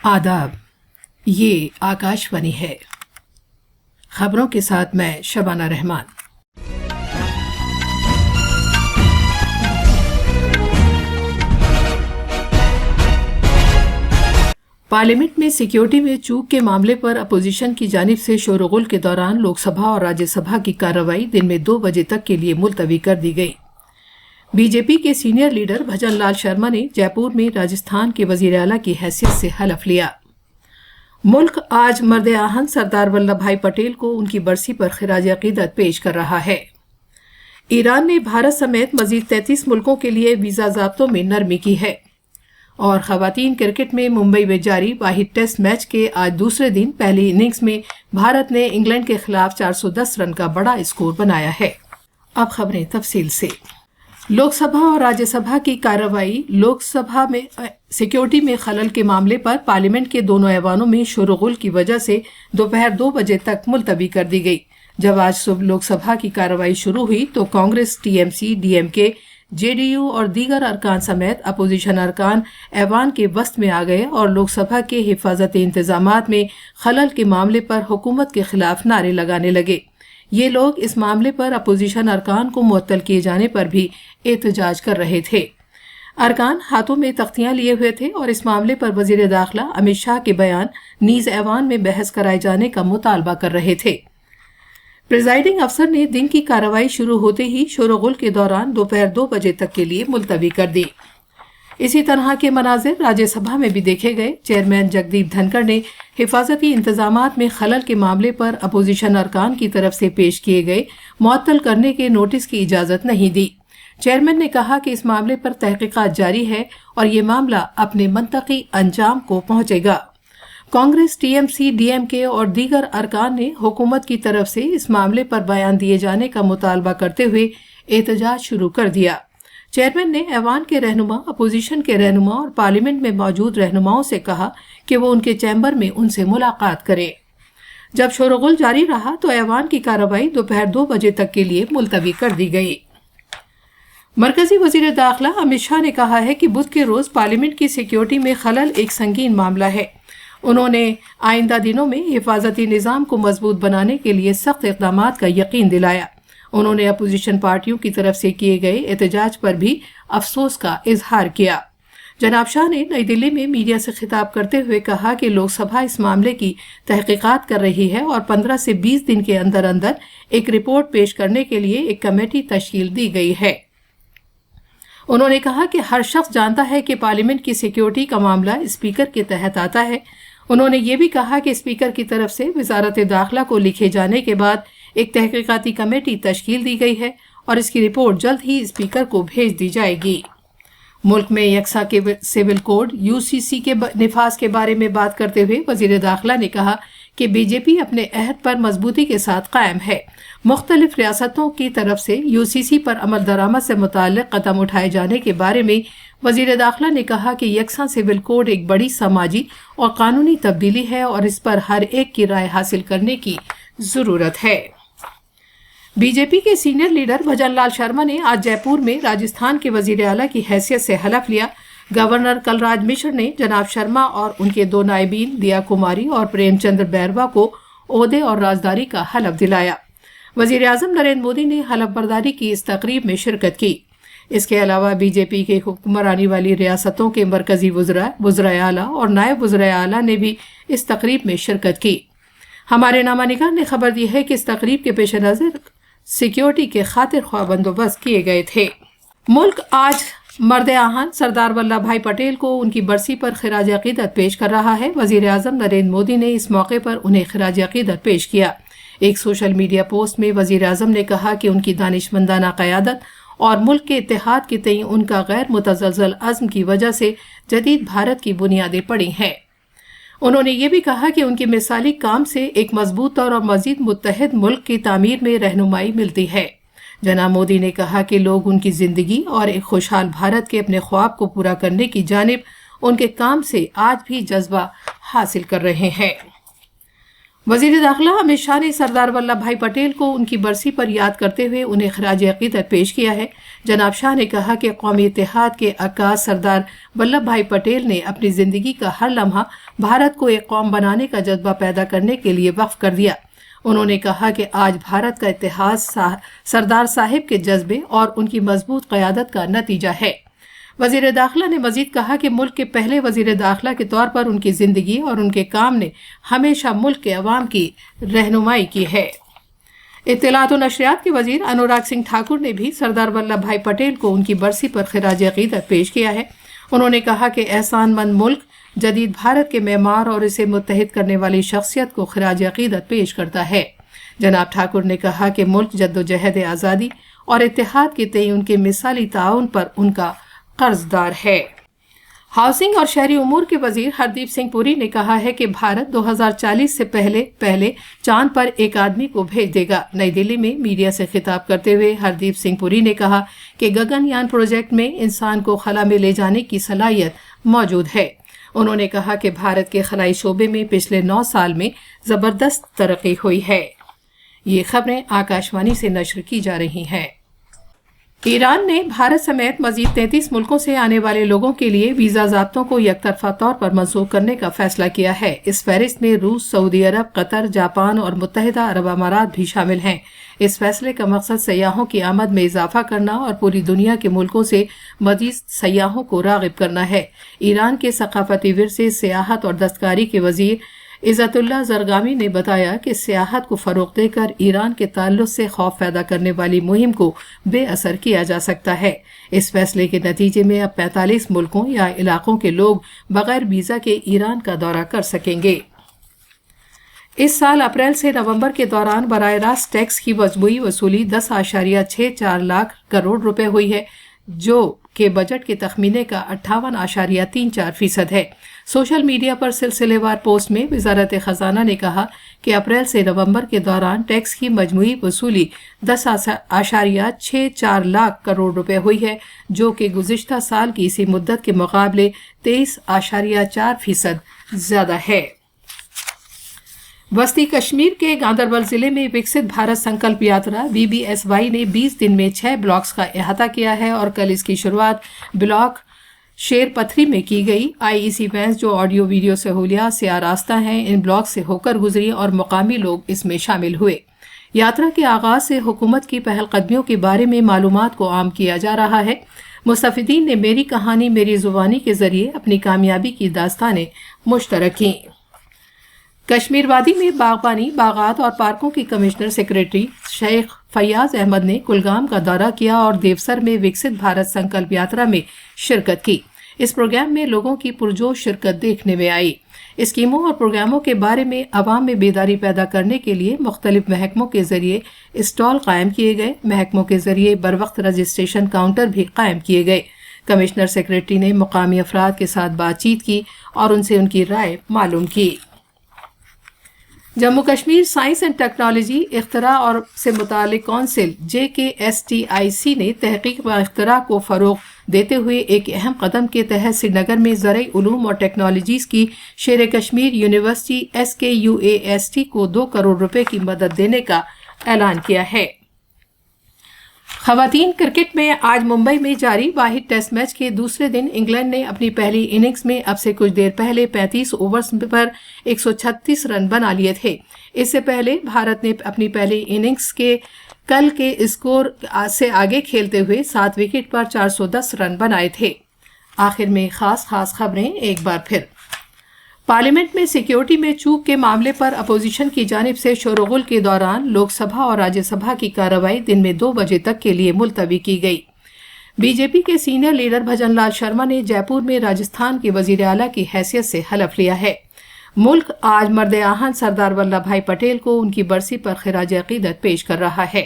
आदाब, ये आकाशवाणी है। खबरों के साथ मैं शबाना रहमान। पार्लियामेंट में सिक्योरिटी में चूक के मामले पर अपोजिशन की जानिब से शोरगुल के दौरान लोकसभा और राज्यसभा की कार्रवाई दिन में 2 बजे तक के लिए मुलतवी कर दी गई। बीजेपी के सीनियर लीडर भजन लाल शर्मा ने जयपुर में राजस्थान के वजीर आला की हैसियत से हलफ लिया। मुल्क आज मर्द आहन सरदार वल्लभ भाई पटेल को उनकी बरसी पर खिराज अकीदत पेश कर रहा है। ईरान ने भारत समेत मजीद 33 मुल्कों के लिए वीज़ा ज़ाब्तों में नरमी की है। और ख़वातीन क्रिकेट में मुंबई में जारी वाहिद टेस्ट मैच के आज दूसरे दिन पहली इनिंग्स में भारत ने इंग्लैंड के खिलाफ 410 रन का बड़ा स्कोर बनाया है। अब खबरें तफसील से। लोकसभा और राज्यसभा की कार्रवाई लोकसभा में सिक्योरिटी में खलल के मामले पर पार्लियामेंट के दोनों ऐवानों में शोरगुल की वजह से दोपहर 2 बजे तक मुलतवी कर दी गई। जब आज सुबह लोकसभा की कार्रवाई शुरू हुई तो कांग्रेस, टीएमसी, डीएमके, जेडीयू और दीगर अरकान समेत अपोजिशन अरकान ऐवान के वस्त में आ गए और लोकसभा के हिफाजती इंतजामात में खलल के मामले पर हुकूमत के खिलाफ नारे लगाने लगे। ये लोग इस मामले पर अपोजिशन अरकान को मुअत्तल किए जाने पर भी एहतजाज कर रहे थे। अरकान हाथों में तख्तियां लिए हुए थे और इस मामले पर वजीर दाखिला अमित शाह के बयान नीज ऐवान में बहस कराए जाने का मुतालबा कर रहे थे। प्रिजाइडिंग अफसर ने दिन की कार्रवाई शुरू होते ही शोरगुल के दौरान दोपहर 2 बजे तक के लिए मुलतवी कर दी। इसी तरह के मनाजिर राज्यसभा में भी देखे गए। चेयरमैन जगदीप धनखड़ ने हिफाजती इंतजामात में खलल के मामले पर अपोजिशन अरकान की तरफ से पेश किए गए मुअत्तल करने के नोटिस की इजाज़त नहीं दी। चेयरमैन ने कहा कि इस मामले पर तहकीकात जारी है और ये मामला अपने मंतकी अंजाम को पहुंचेगा। कांग्रेस, टीएमसी, डीएमके और दीगर अरकान ने हुकूमत की तरफ से इस मामले पर बयान दिए जाने का मुतालबा करते हुए एहतजाज शुरू कर दिया। चेयरमैन ने ऐवान के रहनुमा, अपोजिशन के रहनुमा और पार्लियामेंट में मौजूद रहनुमाओं से कहा कि वो उनके चैम्बर में उनसे मुलाकात करें। जब शोरगुल जारी रहा तो ऐवान की कार्रवाई दोपहर 2 बजे तक के लिए मुलतवी कर दी गई। मरकजी वजीर दाखिला अमित शाह ने कहा है कि बुध के रोज पार्लियामेंट की सिक्योरिटी में खलल एक संगीन मामला है। उन्होंने आइंदा दिनों में हिफाजती निज़ाम को मजबूत बनाने के लिए सख्त इक़दाम का यकीन दिलाया। उन्होंने अपोजिशन पार्टियों की तरफ से किए गए एहतजाज पर भी अफसोस का इजहार किया। जनाब शाह ने नई दिल्ली में मीडिया से खिताब करते हुए कहा कि लोकसभा इस मामले की तहकीकात कर रही है और 15 से 20 दिन के अंदर अंदर एक रिपोर्ट पेश करने के लिए एक कमेटी तश्कील दी गई है। उन्होंने कहा कि हर शख्स जानता है कि पार्लियामेंट की सिक्योरिटी का मामला स्पीकर के तहत आता है। उन्होंने ये भी कहा कि स्पीकर की तरफ से वजारत दाखिला को लिखे जाने के बाद एक तहकीकाती कमेटी तश्कील दी गई है और इसकी रिपोर्ट जल्द ही स्पीकर को भेज दी जाएगी। मुल्क में यकसा के सिविल कोड यूसीसी के निफाज के बारे में बात करते हुए वजीर दाखिला ने कहा कि बीजेपी अपने अहद पर मजबूती के साथ कायम है। मुख्तलिफ रियासतों की तरफ से यूसीसी पर अमल दरामद से मुताल्लिक कदम उठाए जाने के बारे में वजीर दाखिला ने कहा कि यकसा सिविल कोड एक बड़ी समाजी और कानूनी तब्दीली है और इस पर हर एक की राय हासिल करने की जरूरत है। बीजेपी के सीनियर लीडर भजन लाल शर्मा ने आज जयपुर में राजस्थान के वजीर आला की हैसियत से हलफ लिया। गवर्नर कलराज मिश्र ने जनाब शर्मा और उनके 2 नायबीन दिया कुमारी और प्रेमचंद्र बैरवा को ओहदे और राजदारी का हलफ दिलाया। वजीर आजम नरेंद्र मोदी ने हलफ बर्दारी की इस तकरीब में शिरकत की। इसके अलावा बीजेपी के हुक्मरानी वाली रियासतों के मरकजी वज़राए आला और नायब वज़राए आला ने भी इस तकरीब में शिरकत की। हमारे नामानिगार ने खबर दी है कि इस तकरीब के पेश नज़र सिक्योरिटी के खातिर ख्वाह बंदोबस्त किए गए थे। मुल्क आज मर्द आहन सरदार वल्लभ भाई पटेल को उनकी बरसी पर खिराज अकीदत पेश कर रहा है। वजीर आजम नरेंद्र मोदी ने इस मौके पर उन्हें खिराज अकीदत पेश किया। एक सोशल मीडिया पोस्ट में वजीर आजम ने कहा कि उनकी दानिशमंदाना क़यादत और मुल्क के इत्तेहाद के तई उनका गैर मुतज़लज़ल अज़्म की वजह से जदीद भारत की बुनियादें पड़ी हैं। उन्होंने ये भी कहा कि उनके मिसाली काम से एक मजबूत और मज़ीद मुत्तहिद मुल्क की तामीर में रहनुमाई मिलती है। जनाब मोदी ने कहा कि लोग उनकी ज़िंदगी और एक खुशहाल भारत के अपने ख्वाब को पूरा करने की जानिब उनके काम से आज भी जज्बा हासिल कर रहे हैं। وزیر داخلہ امت شاہ نے سردار ولبھ بھائی پٹیل کو ان کی برسی پر یاد کرتے ہوئے انہیں خراج عقیدت پیش کیا ہے۔ جناب شاہ نے کہا کہ قومی اتحاد کے عکاس سردار ولبھ بھائی پٹیل نے اپنی زندگی کا ہر لمحہ بھارت کو ایک قوم بنانے کا جذبہ پیدا کرنے کے لیے وقف کر دیا۔ انہوں نے کہا کہ آج بھارت کا اتحاد سردار صاحب کے جذبے اور ان کی مضبوط قیادت کا نتیجہ ہے۔ وزیر داخلہ نے مزید کہا کہ ملک کے پہلے وزیر داخلہ کے طور پر ان کی زندگی اور ان کے کام نے ہمیشہ ملک کے عوام کی رہنمائی کی ہے۔ اطلاعات و نشریات کے وزیر انوراگ سنگھ ٹھاکر نے بھی سردار ولبھ بھائی پٹیل کو ان کی برسی پر خراج عقیدت پیش کیا ہے۔ انہوں نے کہا کہ احسان مند ملک جدید بھارت کے معمار اور اسے متحد کرنے والی شخصیت کو خراج عقیدت پیش کرتا ہے۔ جناب ٹھاکر نے کہا کہ ملک جدوجہد آزادی اور اتحاد کے تئیں ان کے مثالی تعاون پر ان کا قرضدار ہے۔ ہاؤسنگ اور شہری امور کے وزیر ہردیپ سنگھ پوری نے کہا ہے کہ بھارت 2040 سے پہلے چاند پر ایک آدمی کو بھیج دے گا۔ نئی دلی میں میڈیا سے خطاب کرتے ہوئے ہردیپ سنگھ پوری نے کہا کہ گگن یان پروجیکٹ میں انسان کو خلا میں لے جانے کی صلاحیت موجود ہے۔ انہوں نے کہا کہ بھارت کے خلائی شعبے میں پچھلے 9 سال میں زبردست ترقی ہوئی ہے۔ یہ خبریں آکاشوانی سے نشر کی جا رہی ہیں۔ ایران نے بھارت سمیت مزید 33 ملکوں سے آنے والے لوگوں کے لیے ویزا ضابطوں کو یک طرفہ طور پر منسوخ کرنے کا فیصلہ کیا ہے۔ اس فہرست میں روس، سعودی عرب، قطر، جاپان اور متحدہ عرب امارات بھی شامل ہیں۔ اس فیصلے کا مقصد سیاحوں کی آمد میں اضافہ کرنا اور پوری دنیا کے ملکوں سے مزید سیاحوں کو راغب کرنا ہے۔ ایران کے ثقافتی ورثے، سیاحت اور دستکاری کے وزیر عزت اللہ زرگامی نے بتایا کہ سیاحت کو فروغ دے کر ایران کے تعلق سے خوف پیدا کرنے والی مہم کو بے اثر کیا جا سکتا ہے۔ اس فیصلے کے نتیجے میں اب 45 ملکوں یا علاقوں کے لوگ بغیر ویزا کے ایران کا دورہ کر سکیں گے۔ اس سال اپریل سے نومبر کے دوران براہ راست ٹیکس کی مجموعی وصولی 10.64 لاکھ کروڑ روپے ہوئی ہے، جو کہ بجٹ کے تخمینے کا 58.34% ہے۔ سوشل میڈیا پر سلسلے وار پوسٹ میں وزارت خزانہ نے کہا کہ اپریل سے نومبر کے دوران ٹیکس کی مجموعی وصولی 10.64 لاکھ کروڑ روپے ہوئی ہے، جو کہ گزشتہ سال کی اسی مدت کے مقابلے 23.4% زیادہ ہے۔ وسطی کشمیر کے گاندربل ضلع میں وکست بھارت سنکلپ یاترا BBSY نے 20 دن میں 6 بلاکس کا احاطہ کیا ہے اور کل اس کی شروعات بلاک شیر پتھری میں کی گئی۔ IEC وینز جو آڈیو ویڈیو سہولیات سے آراستہ ہیں، ان بلاک سے ہو کر گزری اور مقامی لوگ اس میں شامل ہوئے۔ یاترا کے آغاز سے حکومت کی پہل قدمیوں کے بارے میں معلومات کو عام کیا جا رہا ہے۔ مستفیدین نے میری کہانی میری زبانی کے ذریعے اپنی کامیابی کی داستانیں مشترک کیں۔ کشمیر وادی میں باغبانی، باغات اور پارکوں کی کمشنر سیکریٹری شیخ فیاض احمد نے کلگام کا دورہ کیا اور دیوسر میں وکست بھارت سنکلپ یاترا میں شرکت کی۔ اس پروگرام میں لوگوں کی پرجوش شرکت دیکھنے میں آئی۔ اسکیموں اور پروگراموں کے بارے میں عوام میں بیداری پیدا کرنے کے لیے مختلف محکموں کے ذریعے اسٹال قائم کیے گئے۔ محکموں کے ذریعے بروقت رجسٹریشن کاؤنٹر بھی قائم کیے گئے۔ کمشنر سیکریٹری نے مقامی افراد کے ساتھ بات چیت کی اور ان سے ان کی رائے معلوم کی۔ Jammu Kashmir science and technology اختراع اور سے متعلق کونسل JKSTIC نے تحقیق و اختراع کو فروغ دیتے ہوئے ایک اہم قدم کے تحت سری نگر میں زرعی علوم اور ٹیکنالوجیز کی شیر کشمیر یونیورسٹی SKUAST کو 2 کروڑ روپے کی مدد دینے کا اعلان کیا ہے۔ خواتین کرکٹ میں آج ممبئی میں جاری واحد ٹیسٹ میچ کے دوسرے دن انگلینڈ نے اپنی پہلی اننگز میں اب سے کچھ دیر پہلے 35 اوورز پر 136 رن بنا لیے تھے۔ اس سے پہلے بھارت نے اپنی پہلی اننگز کے کل کے اسکور سے آگے کھیلتے ہوئے 7 وکٹ پر 410 رن بنائے تھے۔ آخر میں خاص خبریں ایک بار پھر۔ پارلیمنٹ میں سیکیورٹی میں چوک کے معاملے پر اپوزیشن کی جانب سے شور و غل کے دوران لوک سبھا اور راجیہ سبھا کی کارروائی دن میں 2 بجے تک کے لیے ملتوی کی گئی۔ BJP کے سینئر لیڈر بھجن لال شرما نے جے پور میں راجستھان کے وزیر اعلیٰ کی حیثیت سے حلف لیا ہے۔ ملک آج مرد آہن سردار ولبھ بھائی پٹیل کو ان کی برسی پر خراج عقیدت پیش کر رہا ہے۔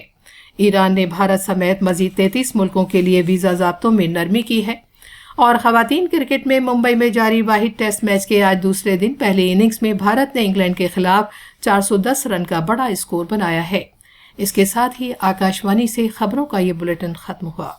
ایران نے بھارت سمیت مزید 33 ملکوں کے لیے ویزا ضابطوں میں نرمی کی ہے۔ اور خواتین کرکٹ میں ممبئی میں جاری واحد ٹیسٹ میچ کے آج دوسرے دن پہلی اننگز میں بھارت نے انگلینڈ کے خلاف 410 رن کا بڑا اسکور بنایا ہے۔ اس کے ساتھ ہی آکاشوانی سے خبروں کا یہ بلیٹن ختم ہوا۔